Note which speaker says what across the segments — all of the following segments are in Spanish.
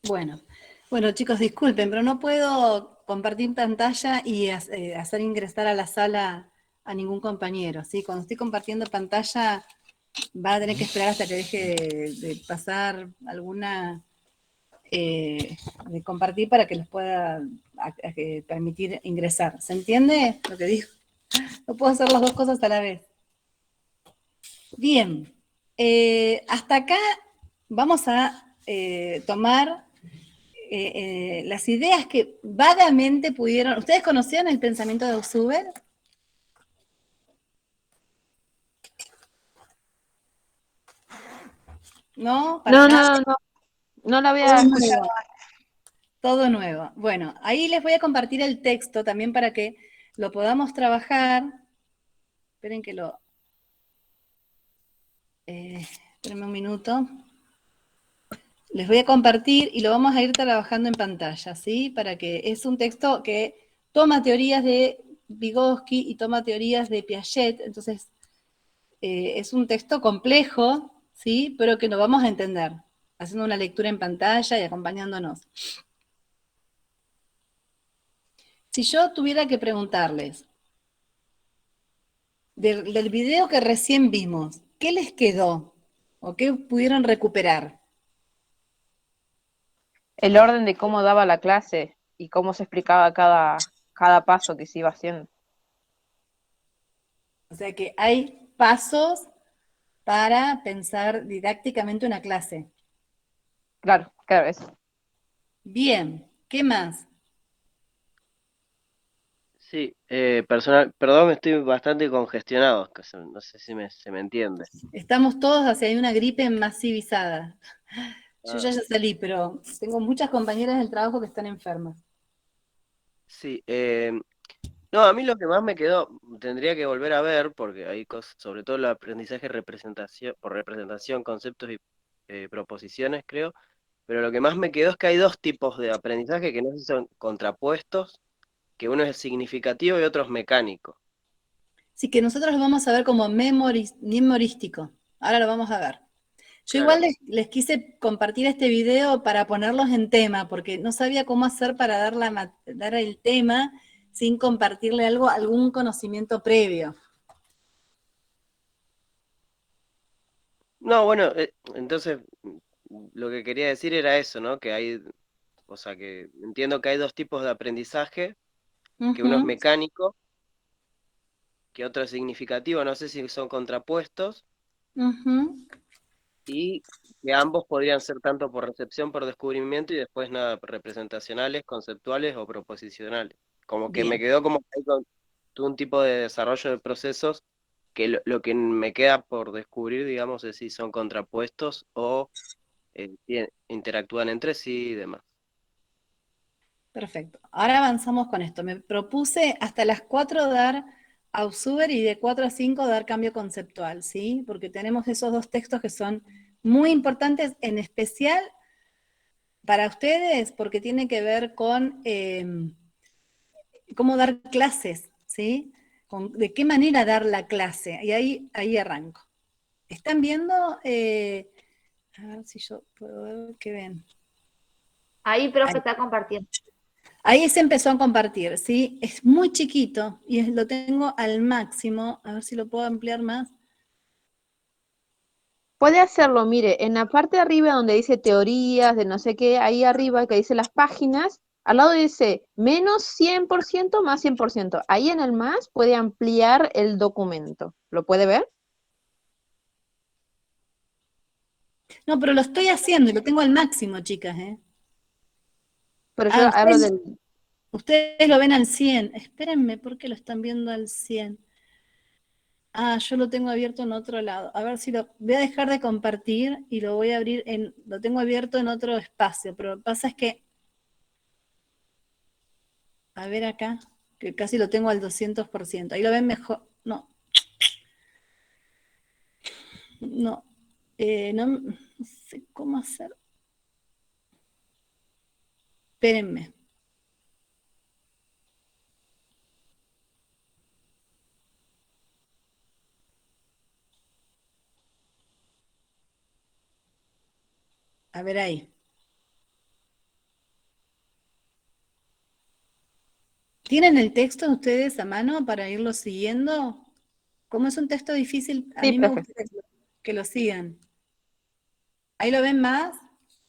Speaker 1: Bueno, bueno chicos, disculpen, pero no puedo compartir pantalla y hacer ingresar a la sala a ningún compañero, ¿sí? Cuando estoy compartiendo pantalla va a tener que esperar hasta que deje de pasar alguna, de compartir para que les pueda permitir ingresar. ¿Se entiende lo que digo? No puedo hacer las dos cosas a la vez. Bien, hasta acá vamos a tomar las ideas que vagamente pudieron. ¿Ustedes conocían el pensamiento de Ausubel? ¿No? ¿Para
Speaker 2: No,
Speaker 1: nada?
Speaker 2: no, no, no la
Speaker 1: Todo
Speaker 2: había escuchado.
Speaker 1: nuevo. Todo nuevo. Bueno, ahí les voy a compartir el texto también para que lo podamos trabajar. Esperen que lo... espérenme un minuto. Les voy a compartir y lo vamos a ir trabajando en pantalla, ¿sí? Para que es un texto que toma teorías de Vygotsky y toma teorías de Piaget, entonces es un texto complejo, ¿sí? Pero que lo vamos a entender, haciendo una lectura en pantalla y acompañándonos. Si yo tuviera que preguntarles, del video que recién vimos, ¿qué les quedó? ¿O qué pudieron recuperar?
Speaker 2: El orden de cómo daba la clase y cómo se explicaba cada paso que se iba haciendo.
Speaker 1: O sea que hay pasos para pensar didácticamente una clase.
Speaker 2: Claro, claro, eso.
Speaker 1: Bien, ¿qué más?
Speaker 3: Sí, perdón, estoy bastante congestionado, no sé si se me entiende.
Speaker 1: Estamos todos hacia ahí una gripe masivizada. Yo
Speaker 3: Ah,
Speaker 1: ya salí, pero tengo muchas compañeras del trabajo que están enfermas.
Speaker 3: sí, no, a mí lo que más me quedó, tendría que volver a ver, porque hay cosas, sobre todo el aprendizaje por representación, conceptos y proposiciones, creo, pero lo que más me quedó es que hay dos tipos de aprendizaje que no sé si son contrapuestos, que uno es significativo y otro es mecánico.
Speaker 1: Así que nosotros lo vamos a ver como memorístico. Ahora lo vamos a ver. Yo igual
Speaker 3: Claro.
Speaker 1: les quise compartir este video para ponerlos en tema, porque no sabía cómo hacer para dar el tema sin compartirle algún conocimiento previo.
Speaker 3: No, bueno, entonces lo que quería decir era eso, ¿no? Que hay, o sea, que entiendo que hay dos tipos de aprendizaje, que uno es
Speaker 1: Ujú,
Speaker 3: mecánico, que otro es significativo, no sé si son contrapuestos,
Speaker 1: ujú.
Speaker 3: y que ambos podrían ser tanto por recepción, por descubrimiento, y después nada, representacionales, conceptuales o proposicionales. Como que me
Speaker 1: Bien,
Speaker 3: quedó como que hay todo un tipo de desarrollo de procesos que lo que me queda por descubrir, digamos, es si son contrapuestos o interactúan entre sí y demás.
Speaker 1: perfecto. Ahora avanzamos con esto. Me propuse hasta las 4 dar Ausuber y de 4 a 5 dar cambio conceptual, ¿sí? Porque tenemos esos dos textos que son muy importantes, en especial para ustedes, porque tiene que ver con cómo dar clases, ¿sí? De qué manera dar la clase. Y ahí arranco. ¿Están viendo? A ver si yo puedo ver qué ven.
Speaker 4: Ahí, profe,
Speaker 1: Ahí.
Speaker 4: está compartiendo.
Speaker 1: Ahí se empezó a compartir, ¿sí? Es muy chiquito y lo tengo al máximo. A ver si lo puedo ampliar más.
Speaker 2: Puede hacerlo, mire, en la parte de arriba donde dice teorías de no sé qué, ahí arriba que dice las páginas, al lado dice menos 100% más 100%. Ahí en el más puede ampliar el documento. ¿Lo puede ver?
Speaker 1: No, pero lo estoy haciendo y lo tengo al máximo, chicas, ¿eh?
Speaker 2: Pero
Speaker 1: Ah,
Speaker 2: yo hablo
Speaker 1: ustedes,
Speaker 2: del...
Speaker 1: ustedes lo ven al 100. Espérenme, ¿por qué lo están viendo al 100? Ah, yo lo tengo abierto en otro lado. A ver si lo voy a dejar de compartir y lo voy a abrir lo tengo abierto en otro espacio, pero lo que pasa es que, a ver acá, que casi lo tengo al 200%. Ahí lo ven mejor. No, no, no sé cómo hacer. Espérenme. A ver ahí. ¿Tienen el texto ustedes a mano para irlo siguiendo? Como es un texto difícil, a
Speaker 2: Sí,
Speaker 1: mí me
Speaker 2: profe.
Speaker 1: gusta que lo sigan. ¿Ahí lo ven más?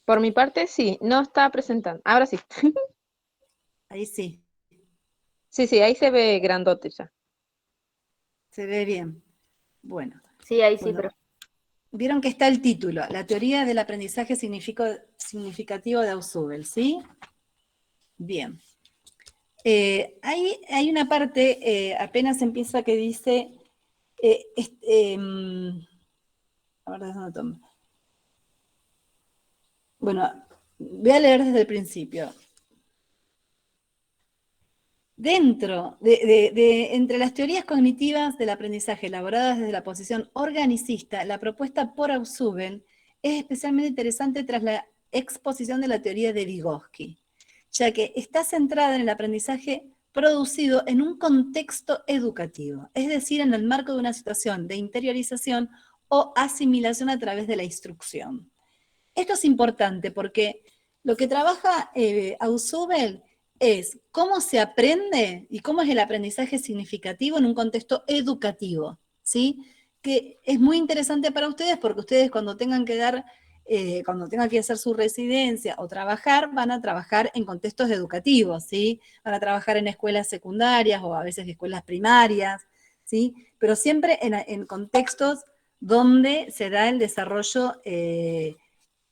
Speaker 2: Por mi parte, sí, no está presentando. Ahora sí.
Speaker 1: Ahí sí,
Speaker 2: Sí, sí, ahí se ve grandote ya.
Speaker 1: se ve bien. Bueno,
Speaker 4: Sí, ahí sí,
Speaker 1: bueno,
Speaker 4: pero
Speaker 1: vieron que está el título, La teoría del aprendizaje significativo de Ausubel, ¿sí? Bien. Hay una parte, apenas empieza, que dice, a ver, ¿dónde tomo? Bueno, voy a leer desde el principio. Dentro entre las teorías cognitivas del aprendizaje elaboradas desde la posición organicista, la propuesta por Ausubel es especialmente interesante tras la exposición de la teoría de Vygotsky, ya que está centrada en el aprendizaje producido en un contexto educativo, es decir, en el marco de una situación de interiorización o asimilación a través de la instrucción. Esto es importante porque lo que trabaja Ausubel es cómo se aprende y cómo es el aprendizaje significativo en un contexto educativo, ¿sí? Que es muy interesante para ustedes porque ustedes cuando tengan que cuando tengan que hacer su residencia o trabajar, van a trabajar en contextos educativos, ¿sí? Van a trabajar en escuelas secundarias o a veces escuelas primarias, ¿sí? Pero siempre en contextos donde se da el desarrollo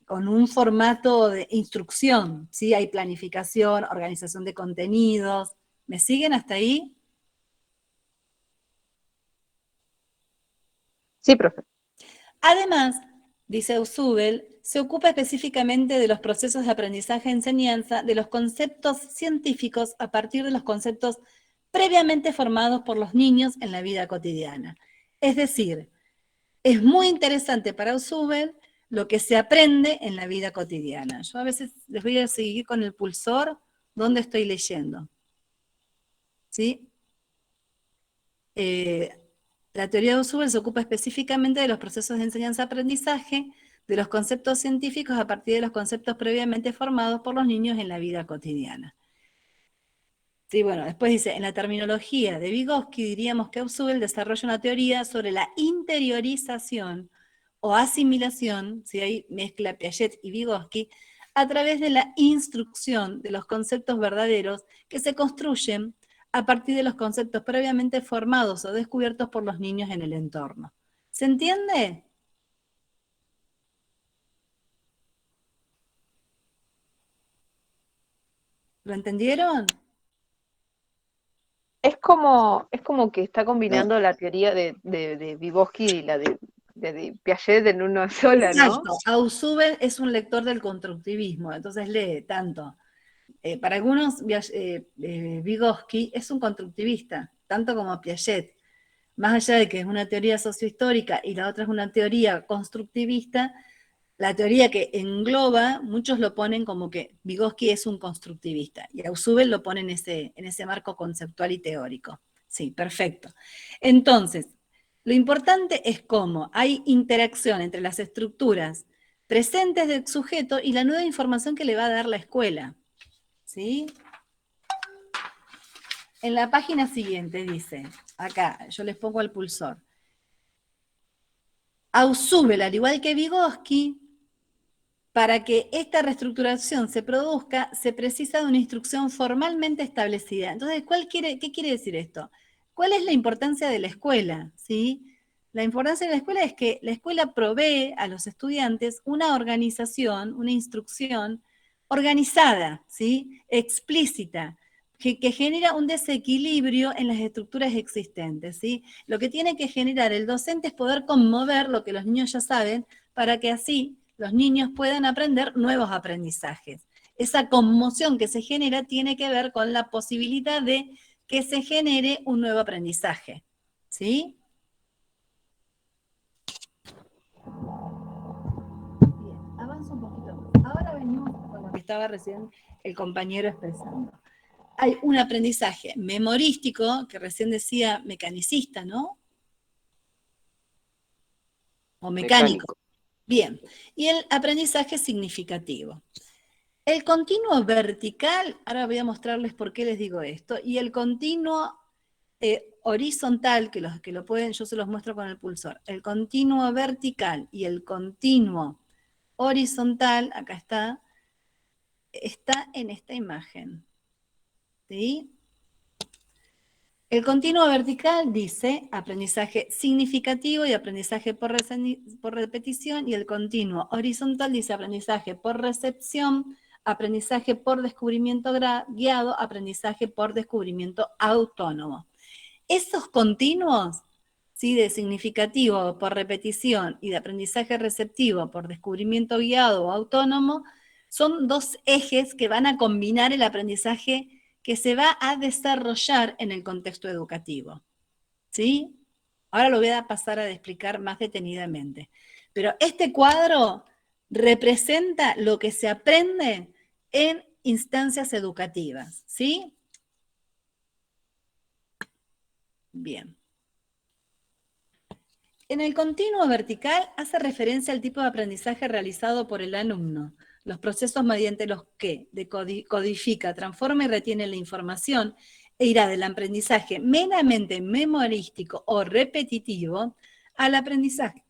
Speaker 1: con un formato de instrucción, ¿sí? Hay planificación, organización de contenidos. ¿Me siguen hasta ahí?
Speaker 2: Sí, profe.
Speaker 1: Además, dice Ausubel, se ocupa específicamente de los procesos de aprendizaje-enseñanza, de los conceptos científicos a partir de los conceptos previamente formados por los niños en la vida cotidiana. Es decir, es muy interesante para Ausubel lo que se aprende en la vida cotidiana. Yo a veces les voy a seguir con el pulsor donde estoy leyendo. ¿Sí? La teoría de Ausubel se ocupa específicamente de los procesos de enseñanza-aprendizaje, de los conceptos científicos a partir de los conceptos previamente formados por los niños en la vida cotidiana. Sí, bueno, después dice, en la terminología de Vygotsky diríamos que Ausubel desarrolla una teoría sobre la interiorización o asimilación, si hay mezcla Piaget y Vygotsky, a través de la instrucción de los conceptos verdaderos que se construyen a partir de los conceptos previamente formados o descubiertos por los niños en el entorno. ¿Se entiende? ¿Lo entendieron?
Speaker 2: Es como que está combinando la teoría de Vygotsky y la de Piaget en una sola, ¿no?
Speaker 1: Exacto. Ausubel es un lector del constructivismo, entonces lee tanto. Para algunos, Vygotsky es un constructivista, tanto como Piaget. Más allá de que es una teoría sociohistórica y la otra es una teoría constructivista, la teoría que engloba, muchos lo ponen como que Vygotsky es un constructivista y Ausubel lo pone en ese marco conceptual y teórico. Sí, perfecto. Entonces, lo importante es cómo hay interacción entre las estructuras presentes del sujeto y la nueva información que le va a dar la escuela. ¿Sí? En la página siguiente dice, acá, yo les pongo el pulsor. Ausubel, al igual que Vygotsky, para que esta reestructuración se produzca, se precisa de una instrucción formalmente establecida. Entonces, ¿qué quiere decir esto? ¿Cuál es la importancia de la escuela? ¿Sí? La importancia de la escuela es que la escuela provee a los estudiantes una organización, una instrucción organizada, ¿sí? Explícita, que genera un desequilibrio en las estructuras existentes, ¿sí? Lo que tiene que generar el docente es poder conmover lo que los niños ya saben para que así los niños puedan aprender nuevos aprendizajes. Esa conmoción que se genera tiene que ver con la posibilidad de que se genere un nuevo aprendizaje. ¿Sí? Bien, avanzo un poquito más. Ahora venimos con lo que estaba recién el compañero expresando. Hay un aprendizaje memorístico, que recién decía mecanicista, ¿no? O mecánico.
Speaker 3: Mecánico.
Speaker 1: Bien. Y el aprendizaje significativo. El continuo vertical, ahora voy a mostrarles por qué les digo esto, y el continuo horizontal, que lo pueden, yo se los muestro con el pulsor. El continuo vertical y el continuo horizontal, acá está en esta imagen. ¿Sí? El continuo vertical dice aprendizaje significativo y aprendizaje por repetición, y el continuo horizontal dice aprendizaje por recepción, aprendizaje por descubrimiento guiado, aprendizaje por descubrimiento autónomo. Esos continuos, ¿sí? De significativo por repetición y de aprendizaje receptivo por descubrimiento guiado o autónomo, son dos ejes que van a combinar el aprendizaje que se va a desarrollar en el contexto educativo. ¿Sí? Ahora lo voy a pasar a explicar más detenidamente. Pero este cuadro representa lo que se aprende en instancias educativas. ¿Sí? Bien. En el continuo vertical hace referencia al tipo de aprendizaje realizado por el alumno, los procesos mediante los que codifica, transforma y retiene la información, e irá del aprendizaje meramente memorístico o repetitivo al aprendizaje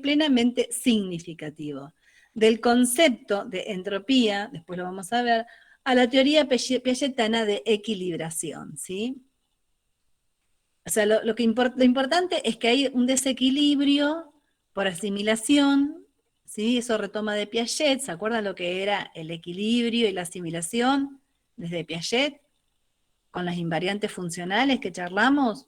Speaker 1: plenamente significativo. Del concepto de entropía, después lo vamos a ver, a la teoría piagetana de equilibración, ¿sí? O sea, lo importante es que hay un desequilibrio por asimilación, ¿sí? Eso retoma de Piaget, ¿se acuerdan lo que era el equilibrio y la asimilación desde Piaget? Con las invariantes funcionales que charlamos.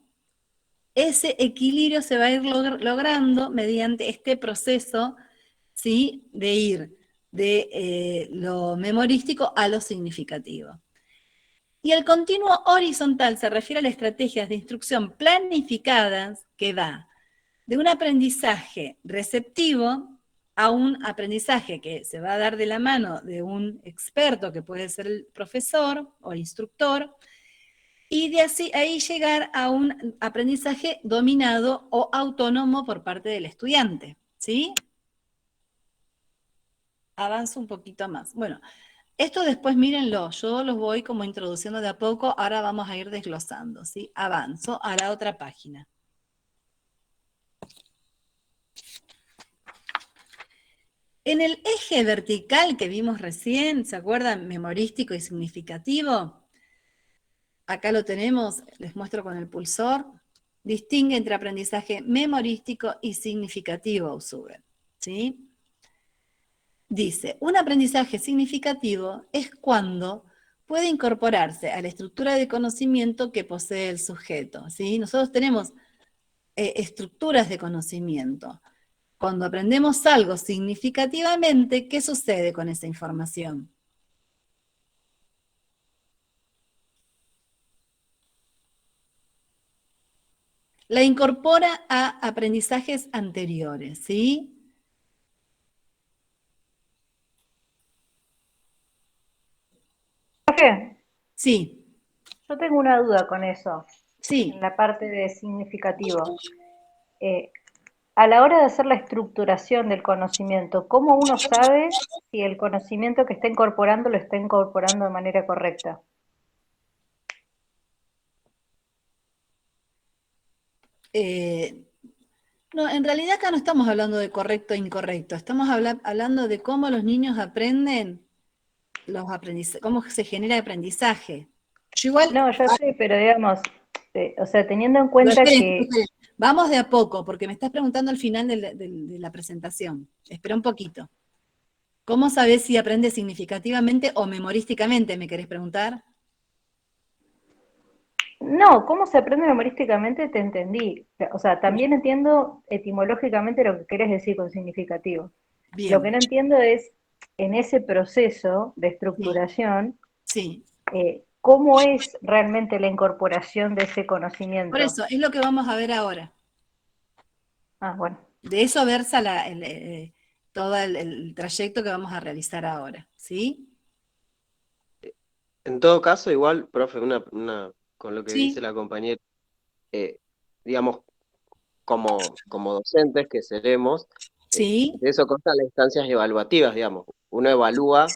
Speaker 1: Ese equilibrio se va a ir logrando mediante este proceso, ¿sí? De ir de lo memorístico a lo significativo. Y el continuo horizontal se refiere a las estrategias de instrucción planificadas que va de un aprendizaje receptivo a un aprendizaje que se va a dar de la mano de un experto, que puede ser el profesor o el instructor, y de ahí llegar a un aprendizaje dominado o autónomo por parte del estudiante. ¿Sí? Avanzo un poquito más. Bueno, esto después mírenlo, yo los voy como introduciendo de a poco, ahora vamos a ir desglosando, ¿sí? Avanzo a la otra página. En el eje vertical que vimos recién, ¿se acuerdan? Memorístico y significativo. Acá lo tenemos, les muestro con el pulsor. Distingue entre aprendizaje memorístico y significativo, Usugen, ¿sí? Dice, un aprendizaje significativo es cuando puede incorporarse a la estructura de conocimiento que posee el sujeto, ¿sí? Nosotros tenemos estructuras de conocimiento. Cuando aprendemos algo significativamente, ¿qué sucede con esa información? La incorpora a aprendizajes anteriores, ¿sí?
Speaker 5: Profe,
Speaker 1: Sí,
Speaker 5: yo tengo una duda con eso, en
Speaker 1: sí.
Speaker 5: la parte de significativo. Eh, a la hora de hacer la estructuración del conocimiento, ¿cómo uno sabe si el conocimiento que está incorporando lo está incorporando de manera correcta?
Speaker 1: No, en realidad acá no estamos hablando de correcto e incorrecto, estamos hablando de cómo los niños aprenden, cómo se genera aprendizaje. Yo igual,
Speaker 5: No, ya sé, pero digamos, o sea, teniendo en
Speaker 1: pero
Speaker 5: cuenta que,
Speaker 1: esperen, vamos de a poco, porque me estás preguntando al final de la presentación. Espera un poquito. ¿Cómo sabés si aprende significativamente o memorísticamente, me querés preguntar?
Speaker 5: no, ¿cómo se aprende memorísticamente? Te entendí. O sea, también entiendo etimológicamente lo que querés decir con significativo. Lo que
Speaker 1: Bien,
Speaker 5: no entiendo es, en ese proceso de
Speaker 1: sí,
Speaker 5: estructuración,
Speaker 1: sí.
Speaker 5: cómo es realmente la incorporación de ese
Speaker 1: Por
Speaker 5: conocimiento.
Speaker 1: eso, es lo que vamos a ver ahora.
Speaker 5: Ah, bueno.
Speaker 1: De eso versa todo el trayecto que vamos a realizar ahora, ¿sí?
Speaker 3: En todo caso, igual, profe, con lo que dice
Speaker 1: Sí,
Speaker 3: la compañera, digamos, como docentes que seremos,
Speaker 1: sí,
Speaker 3: de eso constan las instancias evaluativas, digamos. Uno evalúa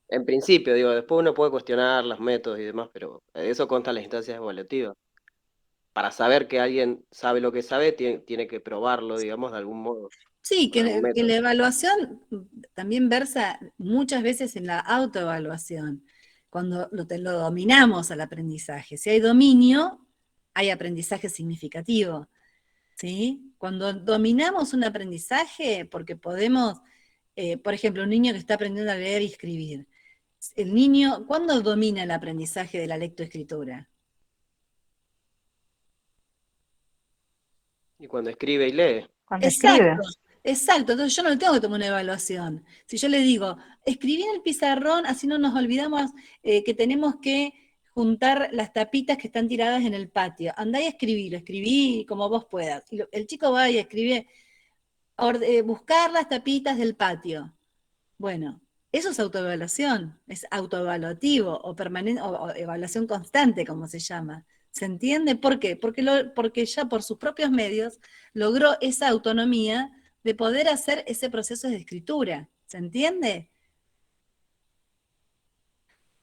Speaker 3: En principio, digo, después uno puede cuestionar los métodos y demás, pero eso consta en las instancias evaluativas. Para saber que alguien sabe lo que sabe, tiene que probarlo, digamos, de algún modo,
Speaker 1: Sí,
Speaker 3: con algún
Speaker 1: que
Speaker 3: método.
Speaker 1: la evaluación también versa muchas veces en la autoevaluación, cuando lo dominamos al aprendizaje. Si hay dominio, hay aprendizaje significativo, ¿sí? Cuando dominamos un aprendizaje, porque podemos, por ejemplo, un niño que está aprendiendo a leer y escribir, el niño, ¿cuándo domina el aprendizaje de la lectoescritura?
Speaker 3: Y cuando escribe y lee,
Speaker 5: Cuando escribe.
Speaker 1: Exacto, exacto. Entonces yo no le tengo que tomar una evaluación. Si yo le digo, escribí en el pizarrón, así no nos olvidamos que tenemos que juntar las tapitas que están tiradas en el patio. Andá y escribí como vos puedas. Y el chico va y escribe, buscar las tapitas del patio. Bueno, eso es autoevaluación, es autoevaluativo o permanente o evaluación constante, como se llama. ¿Se entiende? ¿Por qué? Porque ya por sus propios medios logró esa autonomía de poder hacer ese proceso de escritura. ¿Se entiende?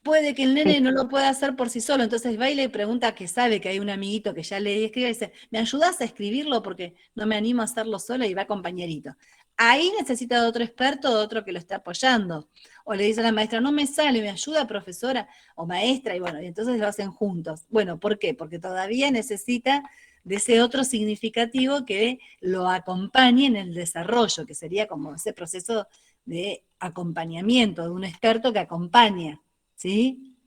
Speaker 1: Puede que el nene
Speaker 5: Sí.
Speaker 1: no lo pueda hacer por sí solo, entonces va y le pregunta que sabe que hay un amiguito que ya lee y escribe y dice, ¿me ayudas a escribirlo? Porque no me animo a hacerlo solo y va compañerito. Ahí necesita de otro experto, de otro que lo esté apoyando. O le dice a la maestra, no me sale, ¿me ayuda, profesora o maestra? Y bueno, y entonces lo hacen juntos. Bueno, ¿por qué? Porque todavía necesita de ese otro significativo que lo acompañe en el desarrollo, que sería como ese proceso de acompañamiento, de un experto que acompaña. ¿Sí?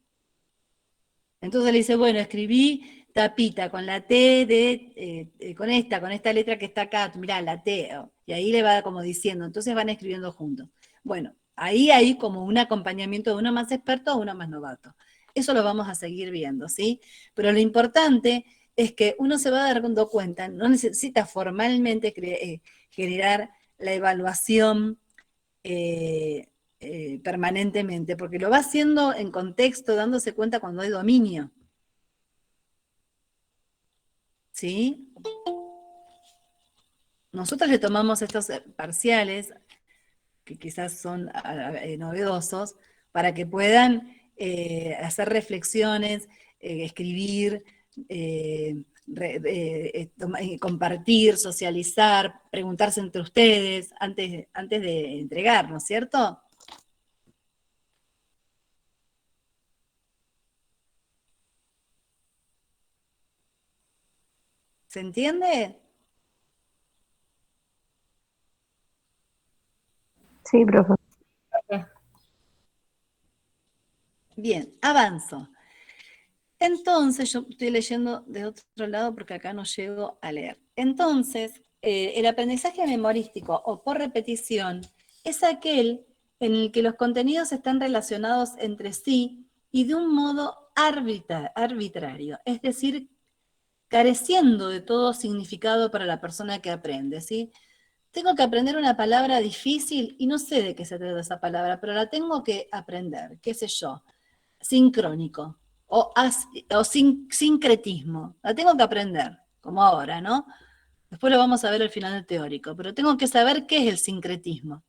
Speaker 1: Entonces le dice, bueno, escribí tapita con la T con esta letra que está acá, mirá, la T, y ahí le va como diciendo, entonces van escribiendo juntos. Bueno, ahí hay como un acompañamiento de uno más experto a uno más novato. Eso lo vamos a seguir viendo, ¿sí? Pero lo importante es que uno se va dando cuenta, no necesita formalmente generar la evaluación permanentemente, porque lo va haciendo en contexto, dándose cuenta cuando hay dominio. ¿Sí? Nosotros le tomamos estos parciales, que quizás son novedosos, para que puedan hacer reflexiones, escribir, compartir, socializar, preguntarse entre ustedes antes de entregar, ¿no es cierto? ¿Se entiende?
Speaker 5: Sí, profe.
Speaker 1: Bien, avanzo. Entonces, yo estoy leyendo de otro lado porque acá no llego a leer. Entonces, el aprendizaje memorístico o por repetición es aquel en el que los contenidos están relacionados entre sí y de un modo arbitrario, es decir, careciendo de todo significado para la persona que aprende, ¿sí? Tengo que aprender una palabra difícil y no sé de qué se trata esa palabra, pero la tengo que aprender, qué sé yo, sincrónico o sincretismo. La tengo que aprender, como ahora, ¿no? Después lo vamos a ver al final del teórico, pero tengo que saber qué es el sincretismo.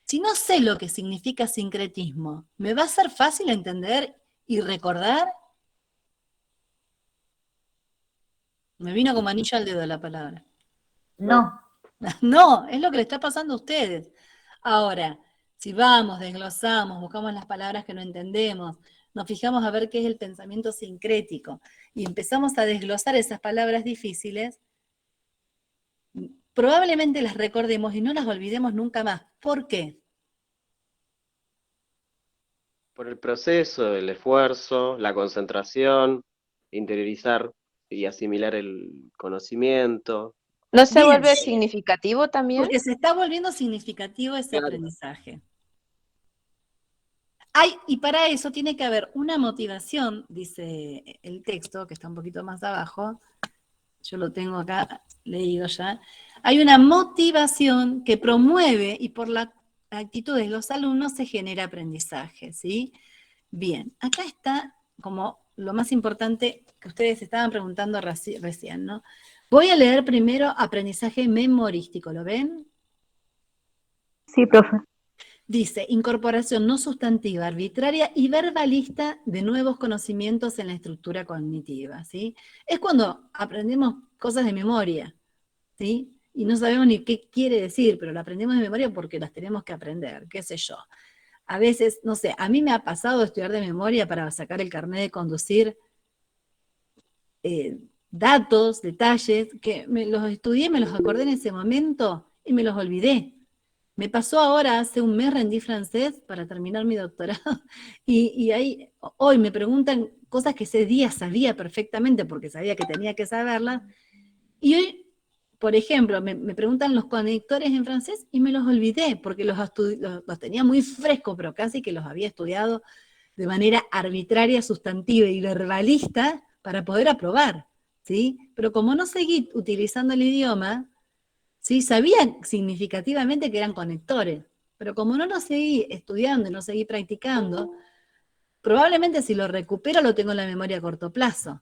Speaker 1: Si no sé lo que significa sincretismo, ¿me va a ser fácil entender y recordar? Me vino como anillo al dedo la palabra.
Speaker 5: No.
Speaker 1: No, es lo que le está pasando a ustedes. Ahora, si vamos, desglosamos, buscamos las palabras que no entendemos, nos fijamos a ver qué es el pensamiento sincrético y empezamos a desglosar esas palabras difíciles, probablemente las recordemos y no las olvidemos nunca más. ¿Por qué?
Speaker 3: por el proceso, el esfuerzo, la concentración, interiorizar y asimilar el conocimiento.
Speaker 2: ¿No se
Speaker 1: Bien,
Speaker 2: vuelve significativo también?
Speaker 1: porque se está volviendo significativo ese
Speaker 3: Claro.
Speaker 1: aprendizaje. Y para eso tiene que haber una motivación, dice el texto, que está un poquito más abajo, yo lo tengo acá leído ya, hay una motivación que promueve y por la actitud de los alumnos se genera aprendizaje, ¿sí? Bien, acá está como lo más importante que ustedes estaban preguntando recién, ¿no? Voy a leer primero aprendizaje memorístico, ¿lo ven?
Speaker 5: Sí, profe.
Speaker 1: Dice, incorporación no sustantiva, arbitraria y verbalista de nuevos conocimientos en la estructura cognitiva, ¿sí? Es cuando aprendemos cosas de memoria, ¿sí? Y no sabemos ni qué quiere decir, pero lo aprendemos de memoria porque las tenemos que aprender, qué sé yo. A veces, no sé, a mí me ha pasado estudiar de memoria para sacar el carnet de conducir, datos, detalles, que me los estudié, me los acordé en ese momento y me los olvidé. Me pasó ahora, hace un mes rendí francés para terminar mi doctorado y ahí, hoy me preguntan cosas que ese día sabía perfectamente porque sabía que tenía que saberlas. Y hoy, por ejemplo, me preguntan los conectores en francés y me los olvidé porque los tenía muy frescos, pero casi que los había estudiado de manera arbitraria, sustantiva y verbalista para poder aprobar, ¿sí? Pero como no seguí utilizando el idioma, ¿sí? Sabía significativamente que eran conectores, pero como no lo seguí estudiando y no seguí practicando, probablemente si lo recupero lo tengo en la memoria a corto plazo,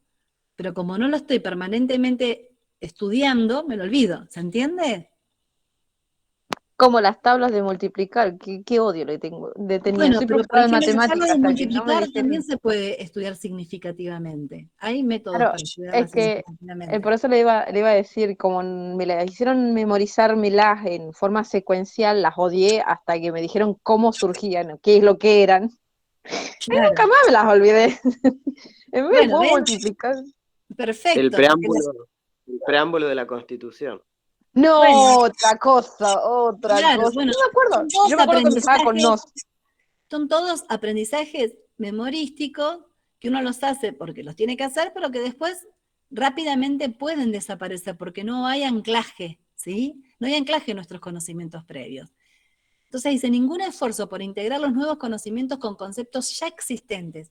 Speaker 1: pero como no lo estoy permanentemente estudiando, me lo olvido, ¿se entiende?
Speaker 2: Como las tablas de multiplicar, qué odio le tenía.
Speaker 1: Bueno,
Speaker 2: Soy
Speaker 1: pero por
Speaker 2: profesora de
Speaker 1: ejemplo, las tablas
Speaker 2: matemáticas,
Speaker 1: de
Speaker 2: hasta que no me
Speaker 1: multiplicar también
Speaker 2: dijeron.
Speaker 1: se puede estudiar significativamente. Hay métodos
Speaker 2: Claro,
Speaker 1: para estudiarlas
Speaker 2: es que
Speaker 1: significativamente.
Speaker 2: por eso le iba a decir, como me la hicieron memorizármelas en forma secuencial, las odié hasta que me dijeron cómo surgían, qué es lo que eran. Y
Speaker 1: Claro.
Speaker 2: nunca más me las olvidé. En vez de
Speaker 1: Bueno,
Speaker 2: puedo
Speaker 1: ¿ven?
Speaker 2: multiplicar.
Speaker 3: El
Speaker 1: Perfecto, porque
Speaker 3: preámbulo de la Constitución.
Speaker 2: No,
Speaker 1: bueno,
Speaker 2: otra cosa, otra
Speaker 1: claro,
Speaker 2: cosa.
Speaker 1: bueno,
Speaker 2: No me acuerdo.
Speaker 1: son todos
Speaker 2: Yo me acuerdo que empezaba con
Speaker 1: aprendizajes,
Speaker 2: nos.
Speaker 1: son todos aprendizajes memorísticos que uno los hace porque los tiene que hacer, pero que después rápidamente pueden desaparecer porque no hay anclaje, ¿sí? No hay anclaje en nuestros conocimientos previos. Entonces dice, ningún esfuerzo por integrar los nuevos conocimientos con conceptos ya existentes.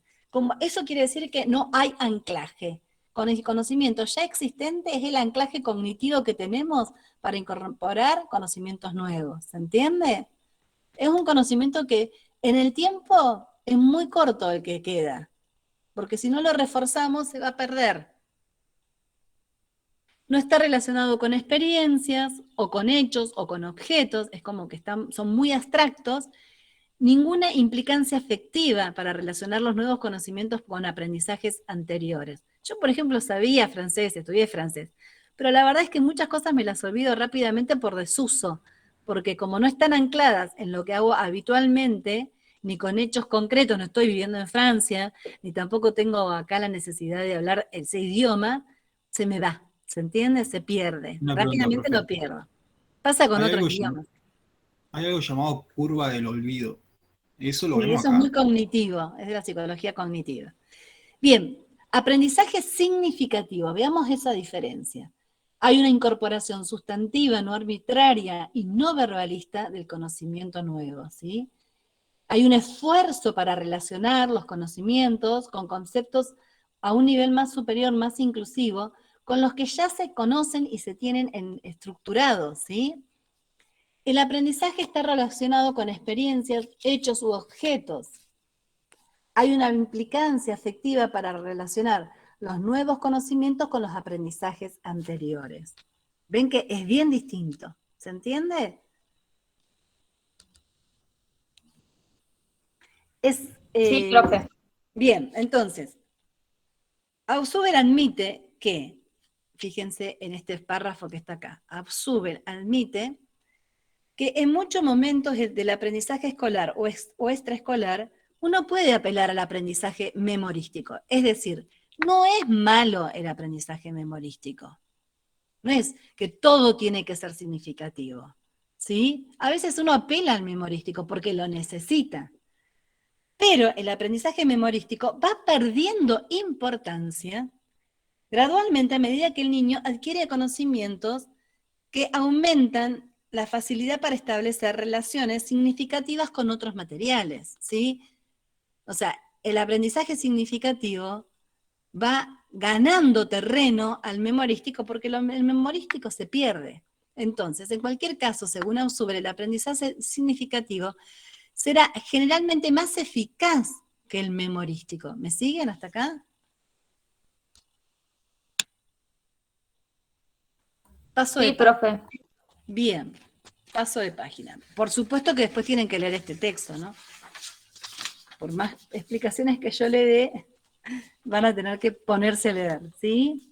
Speaker 1: Eso quiere decir que no hay anclaje. Con el conocimiento ya existente es el anclaje cognitivo que tenemos para incorporar conocimientos nuevos. ¿Se entiende? Es un conocimiento que en el tiempo es muy corto el que queda, porque si no lo reforzamos se va a perder. No está relacionado con experiencias o con hechos o con objetos, es como que son muy abstractos, ninguna implicancia afectiva para relacionar los nuevos conocimientos con aprendizajes anteriores. Yo, por ejemplo, sabía francés, estudié francés, pero la verdad es que muchas cosas me las olvido rápidamente por desuso, porque como no están ancladas en lo que hago habitualmente, ni con hechos concretos, no estoy viviendo en Francia, ni tampoco tengo acá la necesidad de hablar ese idioma, se me va, ¿se entiende? Se pierde,
Speaker 6: Una pregunta,
Speaker 1: rápidamente
Speaker 6: profe.
Speaker 1: lo pierdo. Pasa con
Speaker 6: Hay
Speaker 1: otros
Speaker 6: algo,
Speaker 1: idiomas.
Speaker 6: hay algo llamado curva del olvido. ¿Eso lo
Speaker 1: Sí,
Speaker 6: vemos
Speaker 1: eso es muy
Speaker 6: acá?
Speaker 1: cognitivo, es de la psicología cognitiva. Bien, aprendizaje significativo, veamos esa diferencia. Hay una incorporación sustantiva, no arbitraria y no verbalista del conocimiento nuevo, ¿sí? Hay un esfuerzo para relacionar los conocimientos con conceptos a un nivel más superior, más inclusivo, con los que ya se conocen y se tienen estructurados, ¿sí? El aprendizaje está relacionado con experiencias, hechos u objetos. Hay una implicancia afectiva para relacionar los nuevos conocimientos con los aprendizajes anteriores. Ven que es bien distinto. ¿Se entiende? Es,
Speaker 4: Sí, profe.
Speaker 1: bien, entonces, Ausuber admite que, fíjense en este párrafo que está acá, Ausuber admite que en muchos momentos del aprendizaje escolar o extraescolar, uno puede apelar al aprendizaje memorístico. Es decir, no es malo el aprendizaje memorístico. No es que todo tiene que ser significativo. ¿Sí? A veces uno apela al memorístico porque lo necesita. Pero el aprendizaje memorístico va perdiendo importancia gradualmente a medida que el niño adquiere conocimientos que aumentan la facilidad para establecer relaciones significativas con otros materiales, ¿sí? O sea, el aprendizaje significativo va ganando terreno al memorístico porque el memorístico se pierde. Entonces, en cualquier caso, según Ausuber, el aprendizaje significativo será generalmente más eficaz que el memorístico. ¿Me siguen hasta acá? Paso de
Speaker 4: Sí,
Speaker 1: página.
Speaker 4: profe.
Speaker 1: Bien. Paso de página. Por supuesto que después tienen que leer este texto, ¿no? Por más explicaciones que yo le dé, van a tener que ponerse a leer, ¿sí?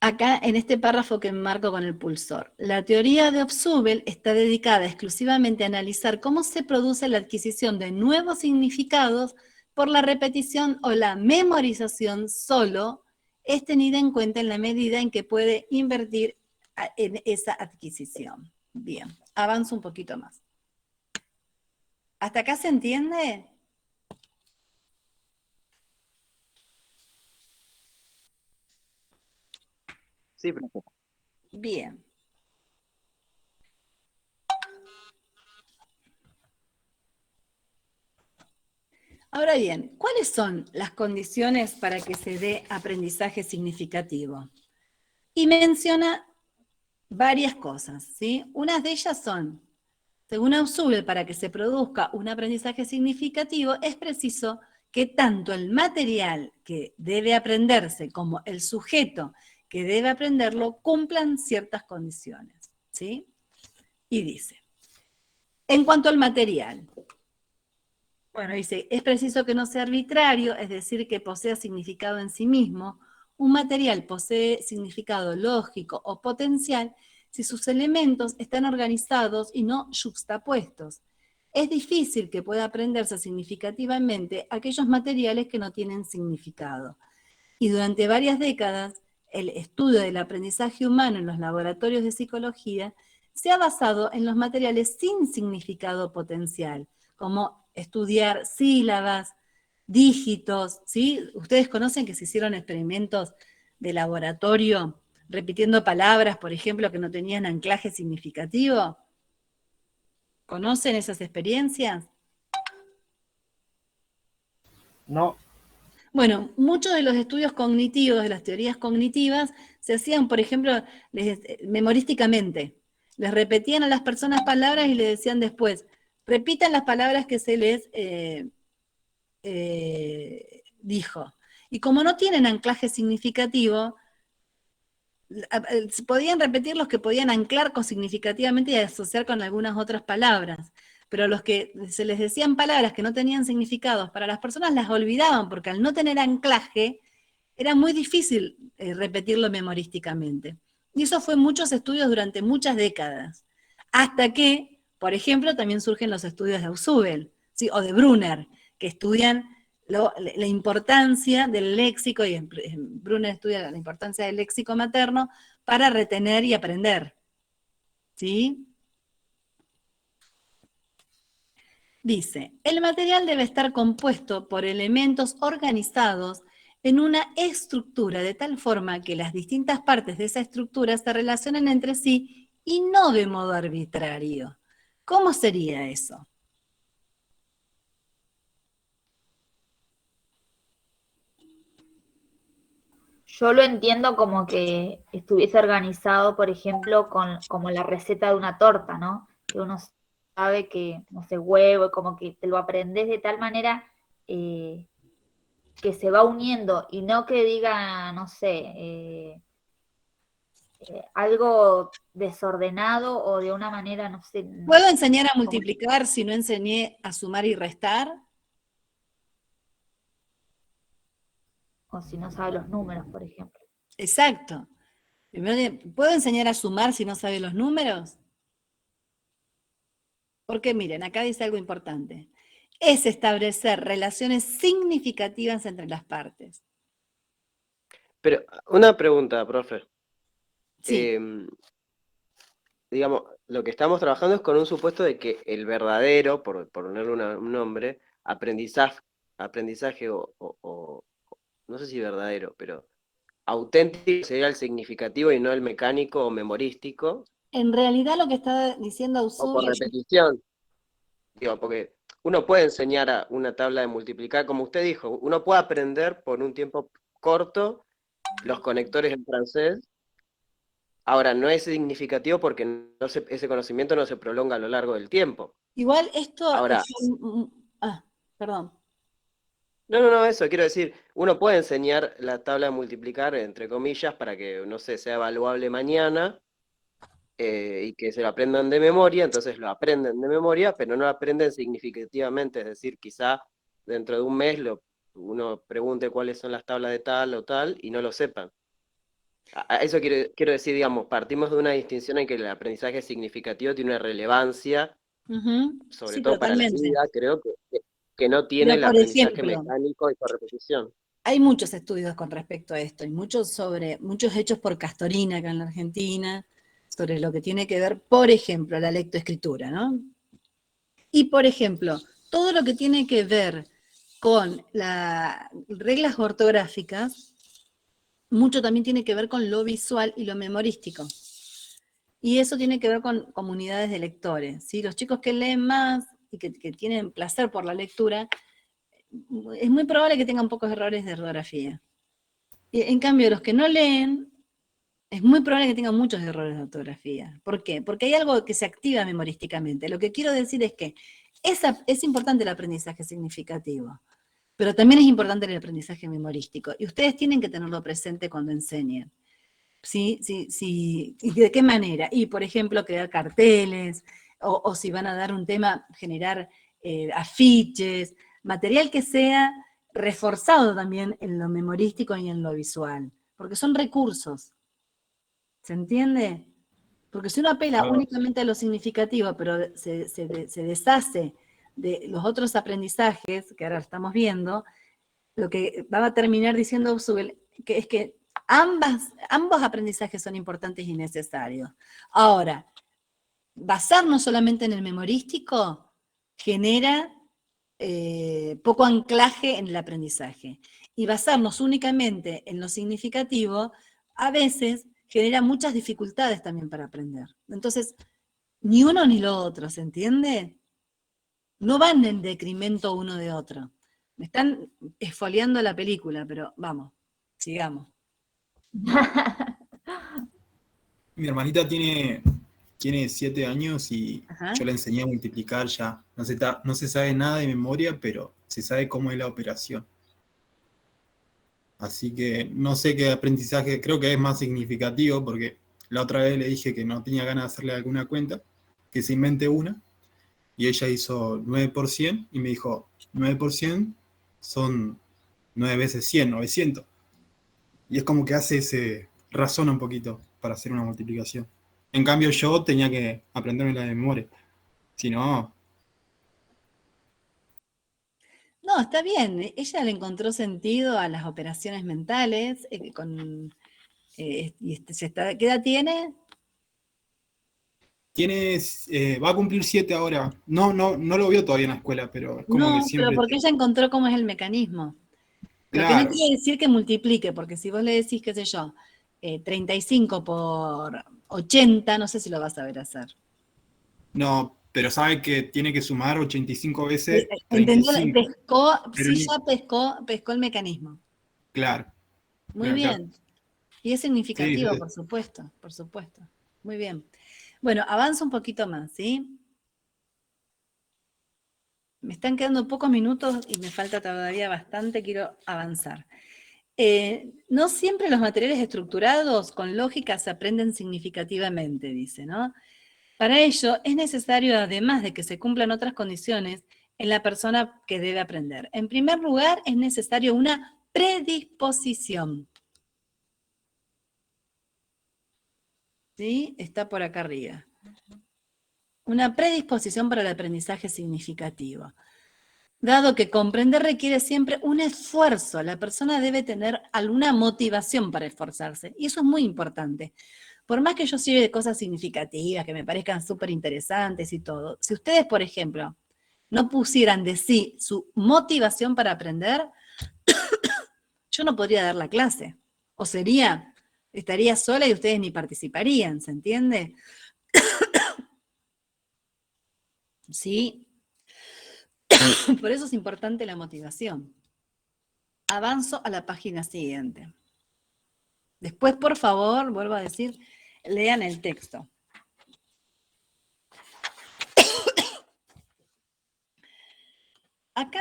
Speaker 1: Acá en este párrafo que enmarco con el pulsor, la teoría de Hobsbawm está dedicada exclusivamente a analizar cómo se produce la adquisición de nuevos significados por la repetición o la memorización solo, es tenida en cuenta en la medida en que puede invertir en esa adquisición. Bien, avanzo un poquito más. ¿Hasta acá se entiende?
Speaker 3: Sí, profe.
Speaker 1: Bien. Ahora bien, ¿cuáles son las condiciones para que se dé aprendizaje significativo? Y menciona varias cosas, ¿sí? Unas de ellas son, según Hobsbawm, para que se produzca un aprendizaje significativo, es preciso que tanto el material que debe aprenderse como el sujeto que debe aprenderlo cumplan ciertas condiciones, ¿sí? Y dice, en cuanto al material, bueno, dice, es preciso que no sea arbitrario, es decir, que posea significado en sí mismo. Un material posee significado lógico o potencial si sus elementos están organizados y no yuxtapuestos. Es difícil que pueda aprenderse significativamente aquellos materiales que no tienen significado. Y durante varias décadas, el estudio del aprendizaje humano en los laboratorios de psicología se ha basado en los materiales sin significado potencial, como estudiar sílabas, dígitos, ¿sí? Ustedes conocen que se hicieron experimentos de laboratorio repitiendo palabras, por ejemplo, que no tenían anclaje significativo. ¿Conocen esas experiencias?
Speaker 7: No,
Speaker 1: Bueno, muchos de los estudios cognitivos, de las teorías cognitivas, se hacían, por ejemplo, memorísticamente. Les repetían a las personas palabras y les decían después, repitan las palabras que se les dijo. Y como no tienen anclaje significativo, podían repetir los que podían anclar significativamente y asociar con algunas otras palabras, pero los que se les decían palabras que no tenían significados, para las personas las olvidaban, porque al no tener anclaje, era muy difícil repetirlo memorísticamente. Y eso fue en muchos estudios durante muchas décadas, hasta que, por ejemplo, también surgen los estudios de Hobsbawm, ¿sí? O de Brunner, que estudian la importancia del léxico, y Brunner estudia la importancia del léxico materno para retener y aprender. ¿Sí? Dice, el material debe estar compuesto por elementos organizados en una estructura de tal forma que las distintas partes de esa estructura se relacionen entre sí y no de modo arbitrario. ¿Cómo sería eso?
Speaker 4: Yo lo entiendo como que estuviese organizado, por ejemplo, como la receta de una torta, ¿no? Que uno sabe que, no sé, huevo, como que te lo aprendes de tal manera que se va uniendo y no que diga, no sé, algo desordenado o de una manera, no sé,
Speaker 1: ¿Puedo enseñar a
Speaker 4: como,
Speaker 1: multiplicar si no enseñé a sumar y restar?
Speaker 4: o si no sabe los números, por ejemplo.
Speaker 1: Exacto. ¿Puedo enseñar a sumar si no sabe los números? Porque miren, acá dice algo importante. Es establecer relaciones significativas entre las partes.
Speaker 3: Pero una pregunta, profe.
Speaker 1: Sí,
Speaker 3: Digamos, lo que estamos trabajando es con un supuesto de que el verdadero, por ponerle un nombre, aprendizaje no sé si verdadero, pero auténtico sería el significativo y no el mecánico o memorístico,
Speaker 1: en realidad lo que está diciendo
Speaker 3: o por
Speaker 1: Hobsbawm,
Speaker 3: repetición. Digo, porque uno puede enseñar a una tabla de multiplicar, como usted dijo, uno puede aprender por un tiempo corto los conectores en francés. Ahora, no es significativo porque ese conocimiento no se prolonga a lo largo del tiempo.
Speaker 1: igual esto,
Speaker 3: Ahora,
Speaker 1: perdón.
Speaker 3: no, eso quiero decir, uno puede enseñar la tabla de multiplicar, entre comillas, para que, no sé, sea evaluable mañana, y que se lo aprendan de memoria, entonces lo aprenden de memoria, pero no lo aprenden significativamente, es decir, quizá dentro de un mes uno pregunte cuáles son las tablas de tal o tal y no lo sepan. A eso quiero decir, digamos, partimos de una distinción en que el aprendizaje significativo tiene una relevancia,
Speaker 1: Ujú.
Speaker 3: sobre
Speaker 1: Sí,
Speaker 3: todo para la
Speaker 1: totalmente.
Speaker 3: vida, creo que no tiene
Speaker 1: Pero
Speaker 3: el
Speaker 1: por
Speaker 3: aprendizaje
Speaker 1: ejemplo,
Speaker 3: mecánico y por repetición.
Speaker 1: hay muchos estudios con respecto a esto, y muchos hechos por Castorina acá en la Argentina, sobre lo que tiene que ver, por ejemplo, la lectoescritura, ¿no? Y, por ejemplo, todo lo que tiene que ver con las reglas ortográficas, mucho también tiene que ver con lo visual y lo memorístico. Y eso tiene que ver con comunidades de lectores, ¿sí? Los chicos que leen más y que tienen placer por la lectura, es muy probable que tengan pocos errores de ortografía. Y en cambio, los que no leen, es muy probable que tengan muchos errores de ortografía. ¿Por qué? Porque hay algo que se activa memorísticamente. Lo que quiero decir es que es importante el aprendizaje significativo, pero también es importante el aprendizaje memorístico. Y ustedes tienen que tenerlo presente cuando enseñen. ¿Sí? Sí, sí. ¿Y de qué manera? Y, por ejemplo, crear carteles, o si van a dar un tema, generar afiches, material que sea reforzado también en lo memorístico y en lo visual, porque son recursos. ¿Se entiende? Porque si uno apela
Speaker 6: Claro.
Speaker 1: únicamente a lo significativo, pero se deshace de los otros aprendizajes que ahora estamos viendo, lo que va a terminar diciendo que es que ambos aprendizajes son importantes y necesarios. Ahora, basarnos solamente en el memorístico genera poco anclaje en el aprendizaje. Y basarnos únicamente en lo significativo, a veces genera muchas dificultades también para aprender. Entonces, ni uno ni lo otro, ¿se entiende? No van en decremento uno de otro. Me están esfoliando la película, pero vamos, sigamos.
Speaker 6: Mi hermanita tiene 7 años y
Speaker 1: Ajá.
Speaker 6: yo le enseñé a multiplicar ya. No se sabe nada de memoria, pero se sabe cómo es la operación. Así que no sé qué aprendizaje, creo que es más significativo porque la otra vez le dije que no tenía ganas de hacerle alguna cuenta, que se invente una, y ella hizo 9% y me dijo, 9% son 9 veces 100, 900. Y es como que razona un poquito para hacer una multiplicación. En cambio yo tenía que aprenderme la de memoria. Si no,
Speaker 1: No, está bien. Ella le encontró sentido a las operaciones mentales. ¿Qué edad tiene?
Speaker 6: va a cumplir 7 ahora. No lo vio todavía en la escuela, pero es como que
Speaker 1: No, pero
Speaker 6: siempre
Speaker 1: porque ella encontró cómo es el mecanismo. Lo que no
Speaker 6: claro,
Speaker 1: quiere decir que multiplique, porque si vos le decís, qué sé yo, 35 por 80, no sé si lo vas a ver hacer.
Speaker 6: no, pero sabe que tiene que sumar 85 veces
Speaker 1: ¿Entendió?
Speaker 6: 35.
Speaker 1: Pescó,
Speaker 6: Pero
Speaker 1: sí, ya pescó el mecanismo.
Speaker 6: claro,
Speaker 1: Muy
Speaker 6: claro, claro.
Speaker 1: bien. Y es
Speaker 6: Sí,
Speaker 1: significativo,
Speaker 6: sí.
Speaker 1: por supuesto, por supuesto. Muy bien. Bueno, avanzo un poquito más, ¿sí? Me están quedando pocos minutos y me falta todavía bastante, quiero avanzar. No siempre los materiales estructurados con lógica se aprenden significativamente, dice, ¿no? Para ello es necesario, además de que se cumplan otras condiciones en la persona que debe aprender. En primer lugar, es necesario una predisposición. ¿Sí? Está por acá arriba. Una predisposición para el aprendizaje significativo. Dado que comprender requiere siempre un esfuerzo, la persona debe tener alguna motivación para esforzarse. Y eso es muy importante. Por más que yo sirva de cosas significativas, que me parezcan súper interesantes y todo, si ustedes, por ejemplo, no pusieran de sí su motivación para aprender, yo no podría dar la clase. O estaría sola y ustedes ni participarían, ¿se entiende? Sí. Por eso es importante la motivación. Avanzo a la página siguiente. Después, por favor, vuelvo a decir, lean el texto. Acá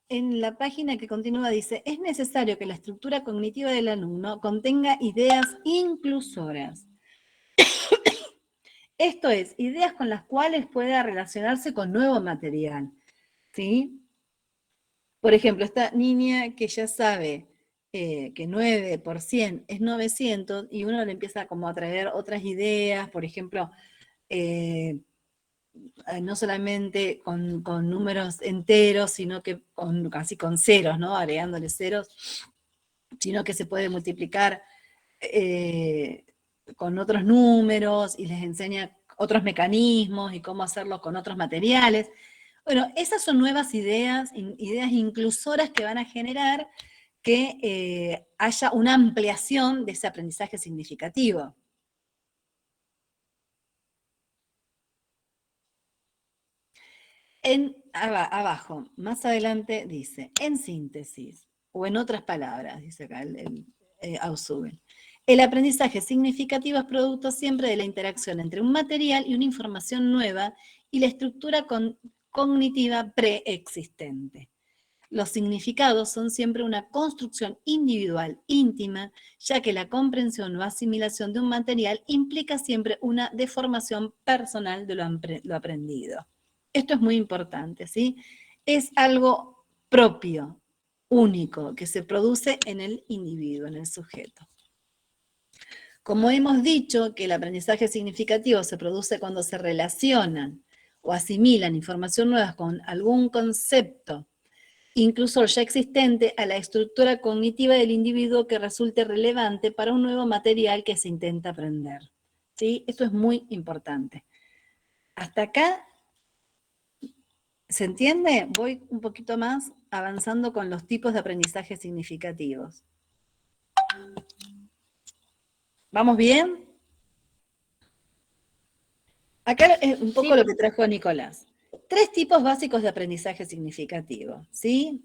Speaker 1: en la página que continúa dice, es necesario que la estructura cognitiva del alumno contenga ideas inclusoras Esto es, ideas con las cuales pueda relacionarse con nuevo material, ¿sí? Por ejemplo, esta niña que ya sabe que 9 por 100 es 900 y uno le empieza como a traer otras ideas, por ejemplo, no solamente con números enteros, sino que casi con ceros, ¿no? Agregándole ceros, sino que se puede multiplicar con otros números y les enseña otros mecanismos y cómo hacerlo con otros materiales. Bueno, esas son nuevas ideas, ideas inclusoras que van a generar que haya una ampliación de ese aprendizaje significativo. Abajo, más adelante dice, en síntesis, o en otras palabras, dice acá Ausubel, el aprendizaje significativo es producto siempre de la interacción entre un material y una información nueva y la estructura cognitiva preexistente. Los significados son siempre una construcción individual, íntima, ya que la comprensión o asimilación de un material implica siempre una deformación personal de lo aprendido. Esto es muy importante, ¿sí? Es algo propio, único, que se produce en el individuo, en el sujeto. Como hemos dicho que el aprendizaje significativo se produce cuando se relacionan o asimilan información nueva con algún concepto, incluso ya existente, a la estructura cognitiva del individuo que resulte relevante para un nuevo material que se intenta aprender. ¿Sí? Esto es muy importante. Hasta acá, ¿se entiende? Voy un poquito más avanzando con los tipos de aprendizaje significativos. ¿Vamos bien? Acá es un poco lo que trajo Nicolás. 3 tipos básicos de aprendizaje significativo, ¿sí?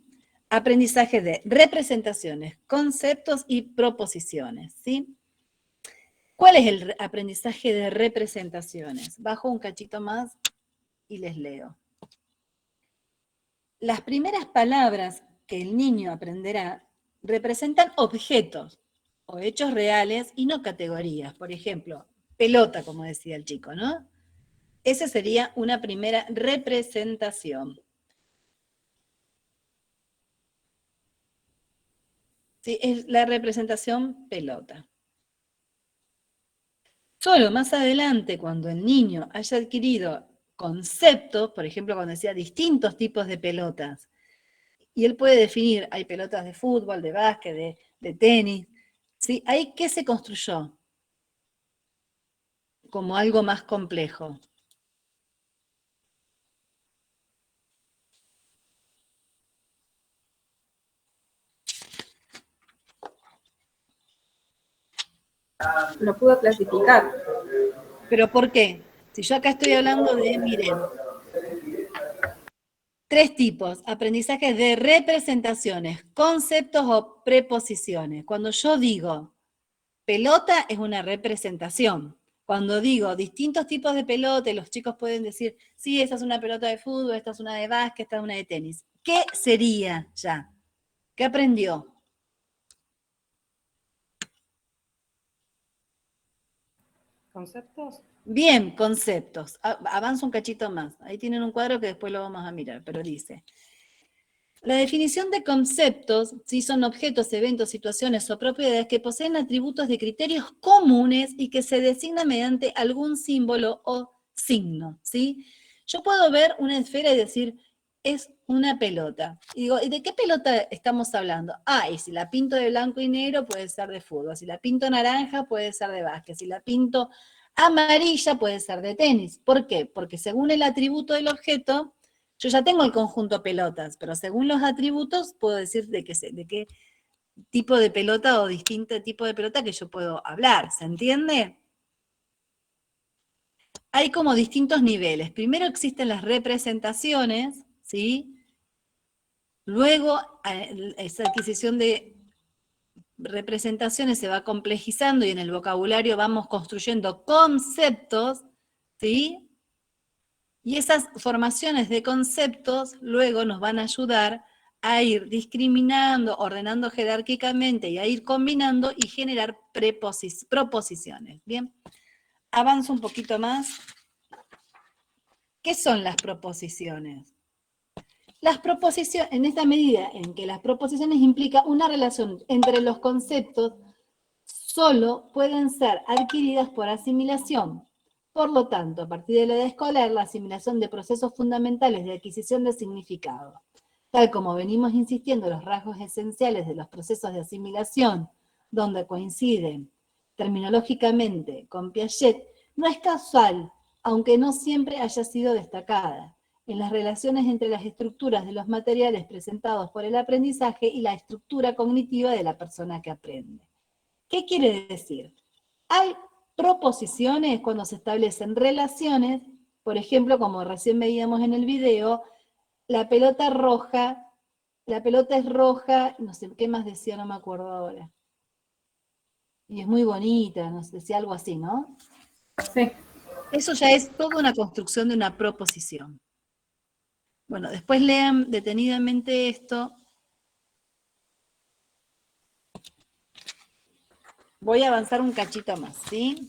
Speaker 1: Aprendizaje de representaciones, conceptos y proposiciones, ¿sí? ¿Cuál es el aprendizaje de representaciones? Bajo un cachito más y les leo. Las primeras palabras que el niño aprenderá representan objetos o hechos reales y no categorías. Por ejemplo, pelota, como decía el chico, ¿no? Esa sería una primera representación. ¿Sí? Es la representación pelota. Solo más adelante, cuando el niño haya adquirido conceptos, por ejemplo, cuando decía distintos tipos de pelotas, y él puede definir, hay pelotas de fútbol, de básquet, de tenis, ¿sí? Ahí, ¿qué se construyó? Como algo más complejo.
Speaker 7: Lo pudo clasificar.
Speaker 1: ¿Pero por qué? Si yo acá estoy hablando de, miren, 3 tipos, aprendizaje de representaciones, conceptos o preposiciones. Cuando yo digo pelota es una representación. Cuando digo distintos tipos de pelota, los chicos pueden decir, sí, esta es una pelota de fútbol, esta es una de básquet, esta es una de tenis. ¿Qué sería ya? ¿Qué aprendió?
Speaker 7: ¿Conceptos?
Speaker 1: Bien, conceptos. Avanzo un cachito más. Ahí tienen un cuadro que después lo vamos a mirar, pero dice, la definición de conceptos, ¿sí? Son objetos, eventos, situaciones o propiedades que poseen atributos de criterios comunes y que se designan mediante algún símbolo o signo, ¿sí? Yo puedo ver una esfera y decir, es una pelota. Y digo, ¿y de qué pelota estamos hablando? Ah, y si la pinto de blanco y negro puede ser de fútbol, si la pinto naranja puede ser de básquet, si la pinto amarilla puede ser de tenis. ¿Por qué? Porque según el atributo del objeto, yo ya tengo el conjunto pelotas, pero según los atributos puedo decir de qué tipo de pelota o distinto tipo de pelota que yo puedo hablar, ¿se entiende? Hay como distintos niveles. Primero existen las representaciones, ¿sí? Luego esa adquisición de representaciones se va complejizando y en el vocabulario vamos construyendo conceptos, ¿sí? Y esas formaciones de conceptos luego nos van a ayudar a ir discriminando, ordenando jerárquicamente y a ir combinando y generar proposiciones. Bien, avanzo un poquito más. ¿Qué son las proposiciones? Las proposiciones, en esta medida en que las proposiciones implican una relación entre los conceptos, solo pueden ser adquiridas por asimilación. Por lo tanto, a partir de la edad escolar, la asimilación de procesos fundamentales de adquisición de significado, tal como venimos insistiendo, los rasgos esenciales de los procesos de asimilación, donde coinciden terminológicamente con Piaget, no es casual, aunque no siempre haya sido destacada, en las relaciones entre las estructuras de los materiales presentados por el aprendizaje y la estructura cognitiva de la persona que aprende. ¿Qué quiere decir? Hay proposiciones cuando se establecen relaciones, por ejemplo, como recién veíamos en el video, la pelota es roja, no sé qué más decía, no me acuerdo ahora. Y es muy bonita, no sé, decía algo así, ¿no?
Speaker 7: Sí.
Speaker 1: Eso ya es toda una construcción de una proposición. Bueno, después lean detenidamente esto. Voy a avanzar un cachito más, ¿sí?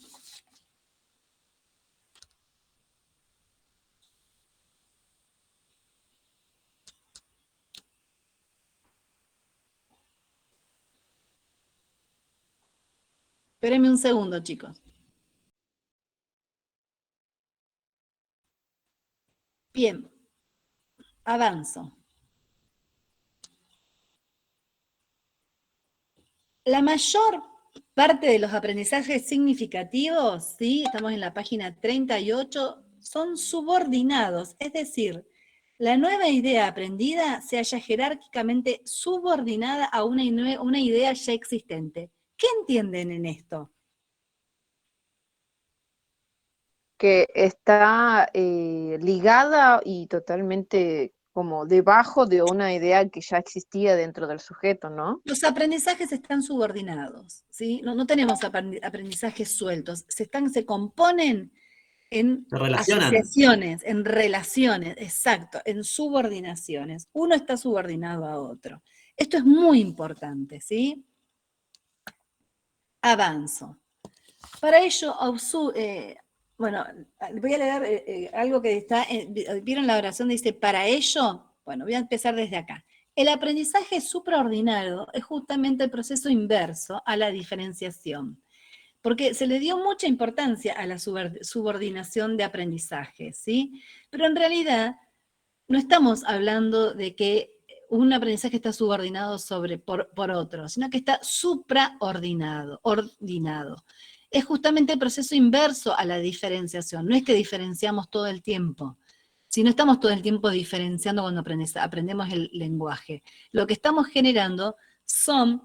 Speaker 1: Espérenme un segundo, chicos. Bien, avanzo. La mayor parte de los aprendizajes significativos, ¿sí? Estamos en la página 38, son subordinados, es decir, la nueva idea aprendida se halla jerárquicamente subordinada a una idea ya existente. ¿Qué entienden en esto?
Speaker 2: Que está ligada y totalmente como debajo de una idea que ya existía dentro del sujeto, ¿no?
Speaker 1: Los aprendizajes están subordinados, ¿sí? No tenemos aprendizajes sueltos, se componen en
Speaker 8: Se relacionan.
Speaker 1: asociaciones, en relaciones, exacto, en subordinaciones. Uno está subordinado a otro. Esto es muy importante, ¿sí? Avanzo. Para ello, bueno, voy a leer algo que está, ¿vieron la oración? Dice, para ello, bueno, voy a empezar desde acá. El aprendizaje supraordinado es justamente el proceso inverso a la diferenciación, porque se le dio mucha importancia a la subordinación de aprendizaje, ¿sí? Pero en realidad no estamos hablando de que un aprendizaje está subordinado por otro, sino que está supraordinado, ordinado. Es justamente el proceso inverso a la diferenciación, no es que diferenciamos todo el tiempo, sino estamos todo el tiempo diferenciando cuando aprendemos el lenguaje. Lo que estamos generando son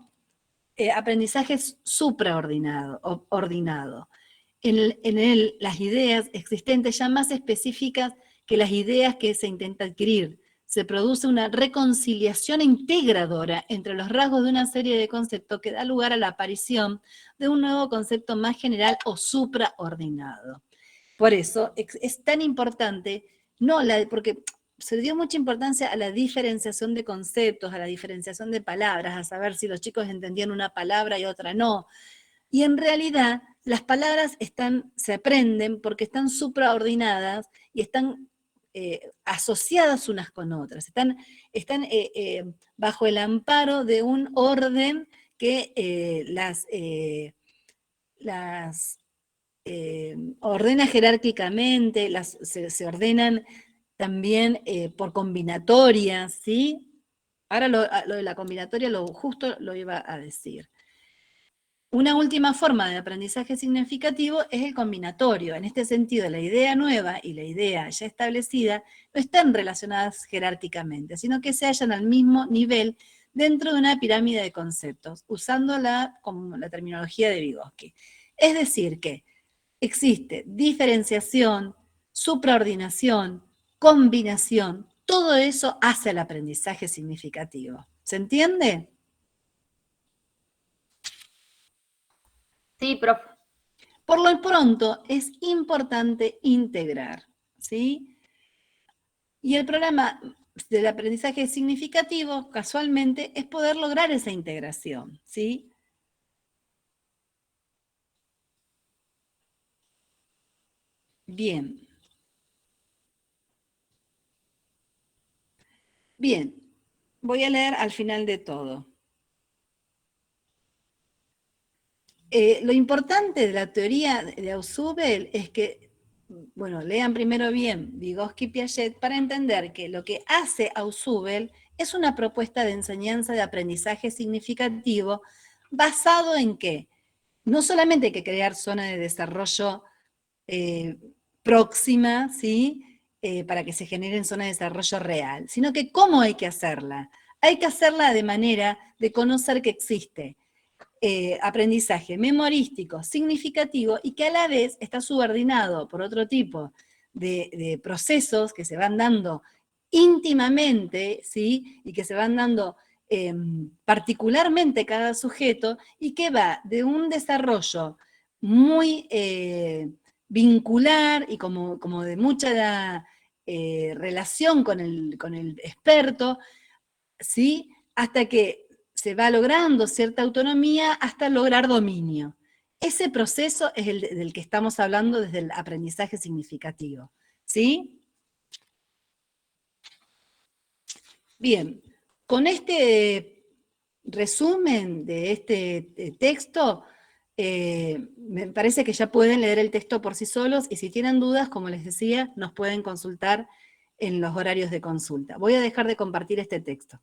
Speaker 1: aprendizajes supraordinados, ordinado. En él, las ideas existentes ya más específicas que las ideas que se intenta adquirir. Se produce una reconciliación integradora entre los rasgos de una serie de conceptos que da lugar a la aparición de un nuevo concepto más general o supraordinado. Por eso es tan importante, porque se dio mucha importancia a la diferenciación de conceptos, a la diferenciación de palabras, a saber si los chicos entendían una palabra y otra no. Y en realidad las palabras se aprenden porque están supraordinadas y están asociadas unas con otras, están bajo el amparo de un orden que las ordena jerárquicamente, se ordenan también por combinatorias, ¿sí? Ahora lo de la combinatoria justo lo iba a decir. Una última forma de aprendizaje significativo es el combinatorio. En este sentido, la idea nueva y la idea ya establecida no están relacionadas jerárquicamente, sino que se hallan al mismo nivel dentro de una pirámide de conceptos, usando como la terminología de Vygotsky. Es decir, que existe diferenciación, supraordinación, combinación, todo eso hace el aprendizaje significativo. ¿Se entiende?
Speaker 4: Sí, profe.
Speaker 1: Por lo pronto, es importante integrar, ¿sí? Y el programa del aprendizaje significativo, casualmente, es poder lograr esa integración, ¿sí? Bien. Bien, voy a leer al final de todo. Lo importante de la teoría de Ausubel es que, bueno, lean primero bien Vygotsky y Piaget para entender que lo que hace Ausubel es una propuesta de enseñanza de aprendizaje significativo basado en que no solamente hay que crear zonas de desarrollo próxima, ¿sí? Para que se generen zonas de desarrollo real, sino que cómo hay que hacerla. Hay que hacerla de manera de conocer que existe aprendizaje memorístico significativo y que a la vez está subordinado por otro tipo de procesos que se van dando íntimamente, ¿sí? Y que se van dando particularmente cada sujeto y que va de un desarrollo muy vincular y como de mucha relación con el experto, ¿sí? Hasta que se va logrando cierta autonomía hasta lograr dominio. Ese proceso es el del que estamos hablando desde el aprendizaje significativo, ¿sí? Bien, con este resumen de este texto, me parece que ya pueden leer el texto por sí solos y si tienen dudas, como les decía, nos pueden consultar en los horarios de consulta. Voy a dejar de compartir este texto.